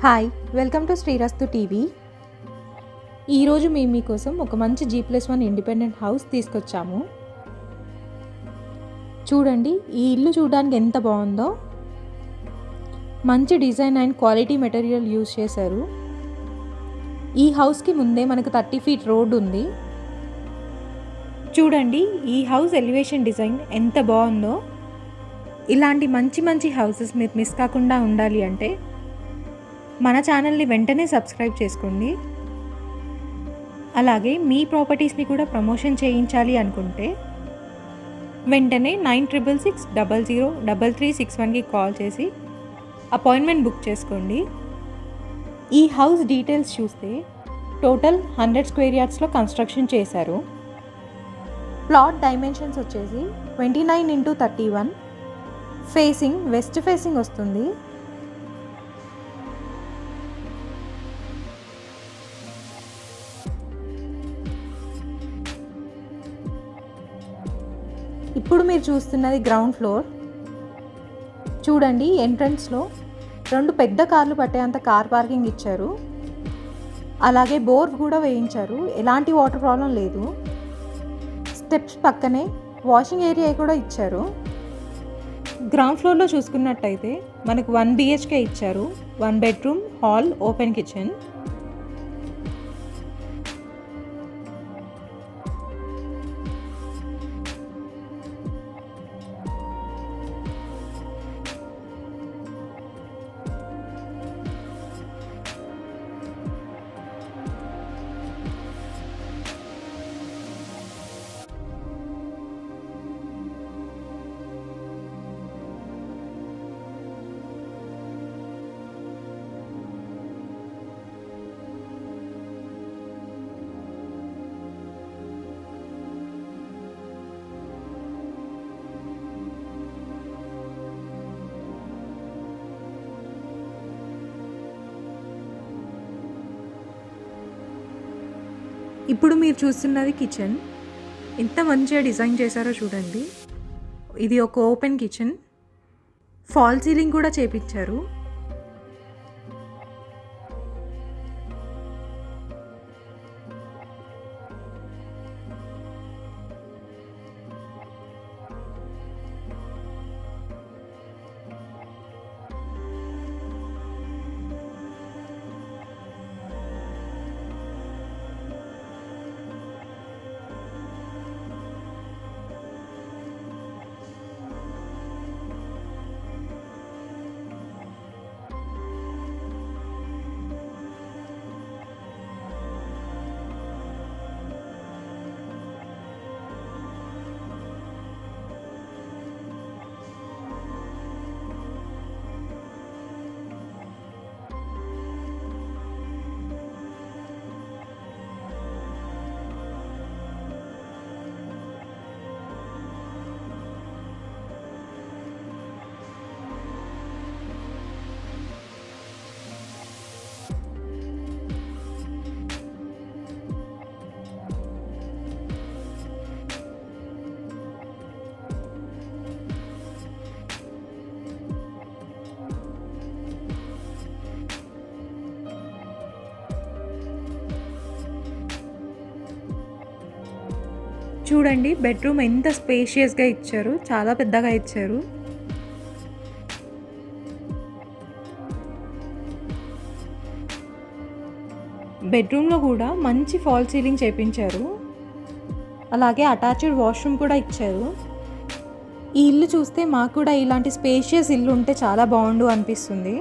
Hi welcome to Srirastu TV. ఈరోజు మేము మీకోసం ఒక మంచి G+1 ఇండిపెండెంట్ హౌస్ తీసుకొచ్చాము. చూడండి, ఈ ఇల్లు చూడడానికి ఎంత బాగుందో. మంచి design and quality material use చేశారు. ఈ హౌస్కి ముందే మనకు 30 ఫీట్ రోడ్ ఉంది. చూడండి, ఈ హౌస్ ఎలివేషన్ డిజైన్ ఎంత బాగుందో. ఇలాంటి మంచి హౌసెస్ మీరు మిస్ కాకుండా ఉండాలి అంటే మన ఛానల్ని వెంటనే సబ్స్క్రైబ్ చేసుకోండి. అలాగే మీ ప్రాపర్టీస్ని కూడా ప్రమోషన్ చేయించాలి అనుకుంటే వెంటనే 9666003361కి కాల్ చేసి అపాయింట్మెంట్ బుక్ చేసుకోండి. ఈ హౌస్ డీటెయిల్స్ చూస్తే టోటల్ 100 స్క్వేర్ యార్డ్స్లో కన్స్ట్రక్షన్ చేశారు. ప్లాట్ డైమెన్షన్స్ వచ్చేసి 29x31, ఫేసింగ్ వెస్ట్ ఫేసింగ్ వస్తుంది. ఇప్పుడు మీరు చూస్తున్నది గ్రౌండ్ ఫ్లోర్. చూడండి, ఎంట్రన్స్లో 2 పెద్ద కార్లు పట్టేంత కార్ పార్కింగ్ ఇచ్చారు. అలాగే బోర్ కూడా వేయించారు. ఎలాంటి వాటర్ ప్రాబ్లం లేదు. స్టెప్స్ పక్కనే వాషింగ్ ఏరియా కూడా ఇచ్చారు. గ్రౌండ్ ఫ్లోర్లో చూసుకున్నట్టయితే మనకు 1 BHK ఇచ్చారు. 1 బెడ్రూమ్, హాల్, ఓపెన్ కిచెన్. ఇప్పుడు మీరు చూస్తున్నది కిచెన్. ఎంత మంచిగా డిజైన్ చేశారో చూడండి. ఇది ఒక ఓపెన్ కిచెన్. ఫాల్ సీలింగ్ కూడా చేపించారు. చూడండి, బెడ్రూమ్ ఎంత స్పేషియస్గా ఇచ్చారు. చాలా పెద్దగా ఇచ్చారు. బెడ్రూమ్లో కూడా మంచి ఫాల్ సీలింగ్ చేపించారు. అలాగే అటాచ్డ్ వాష్రూమ్ కూడా ఇచ్చారు. ఈ ఇల్లు చూస్తే మాకు కూడా ఇలాంటి స్పేషియస్ ఇల్లు ఉంటే చాలా బాగుండు అనిపిస్తుంది.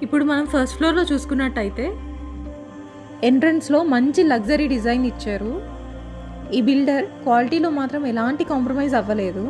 ఇప్పుడు మనం ఫస్ట్ ఫ్లోర్లో చూసుకున్నట్టయితే ఎంట్రన్స్లో మంచి లగ్జరీ డిజైన్ ఇచ్చారు. ఈ బిల్డర్ క్వాలిటీలో మాత్రం ఎలాంటి కాంప్రమైజ్ అవ్వలేదు.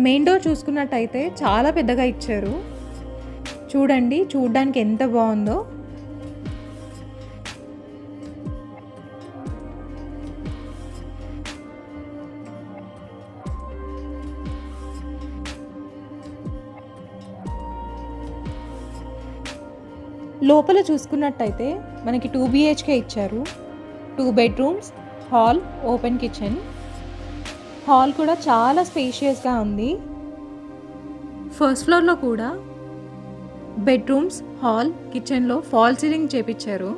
మెయిన్ డోర్ చూసుకున్నట్టయితే చాలా పెద్దగా ఇచ్చారు. చూడండి, చూడడానికి ఎంత బాగుందో. లోపల చూసుకున్నట్టయితే మనకి 2 BHK ఇచ్చారు. 2 bedrooms, hall, open kitchen. Hall కూడా చాలా స్పేషియస్గా ఉంది. ఫస్ట్ ఫ్లోర్లో కూడా బెడ్రూమ్స్, హాల్, కిచెన్లో ఫాల్ సీలింగ్ చేపించారు.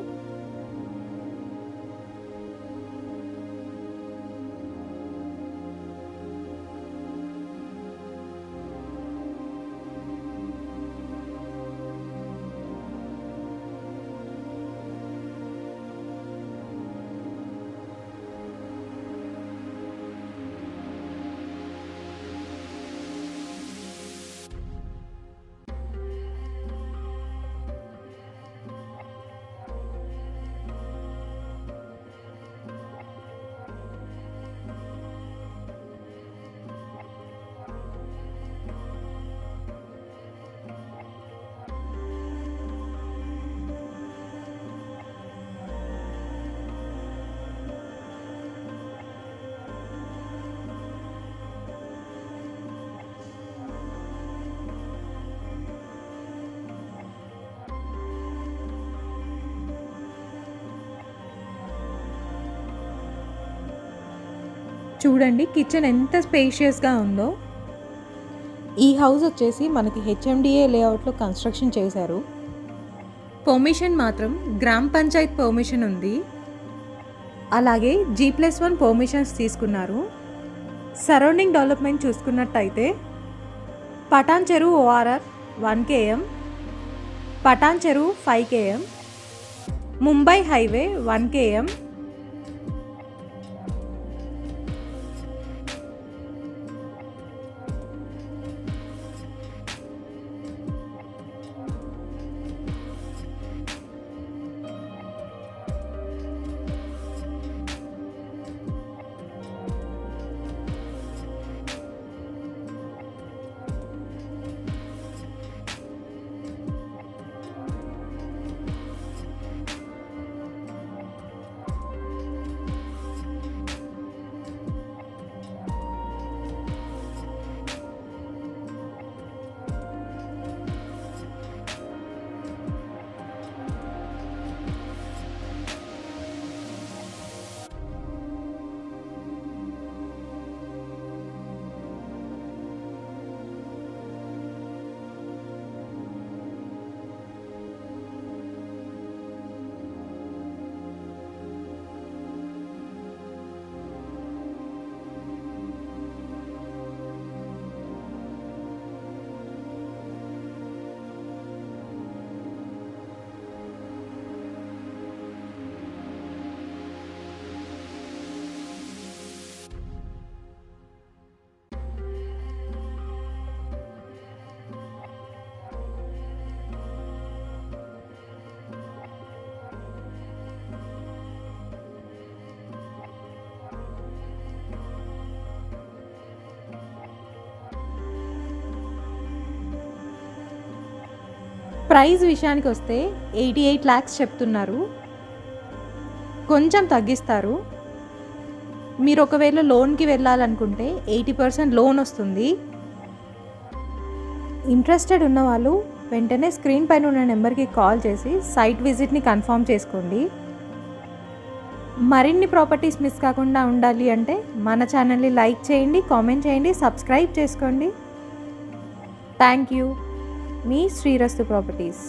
చూడండి కిచెన్ ఎంత స్పేషియస్గా ఉందో. ఈ హౌస్ వచ్చేసి మనకి HMDA లేఅవుట్లో కన్స్ట్రక్షన్ చేశారు. పర్మిషన్ మాత్రం గ్రామ పంచాయత్ పర్మిషన్ ఉంది. అలాగే G+1 పర్మిషన్స్ తీసుకున్నారు. సరౌండింగ్ డెవలప్మెంట్ చూసుకున్నట్టయితే పటాన్ చెరువు ORR 1 km, పటాన్ చెరువు 5 km, Mumbai highway 1 km, price విషయానికి వస్తే 88 lakhs చెప్తున్నారు. కొంచెం తగ్గిస్తారు. మీరు ఒకవేళ లోన్కి వెళ్ళాలనుకుంటే 80% లోన్ వస్తుంది. ఇంట్రెస్టెడ్ ఉన్నవాళ్ళు వెంటనే స్క్రీన్ పైన ఉన్న నెంబర్కి కాల్ చేసి సైట్ విజిట్ని కన్ఫర్మ్ చేసుకోండి. మరిన్ని ప్రాపర్టీస్ మిస్ కాకుండా ఉండాలి అంటే మన ఛానల్ని లైక్ చేయండి, కామెంట్ చేయండి, సబ్స్క్రైబ్ చేసుకోండి. Thank you. Me Srirastu properties.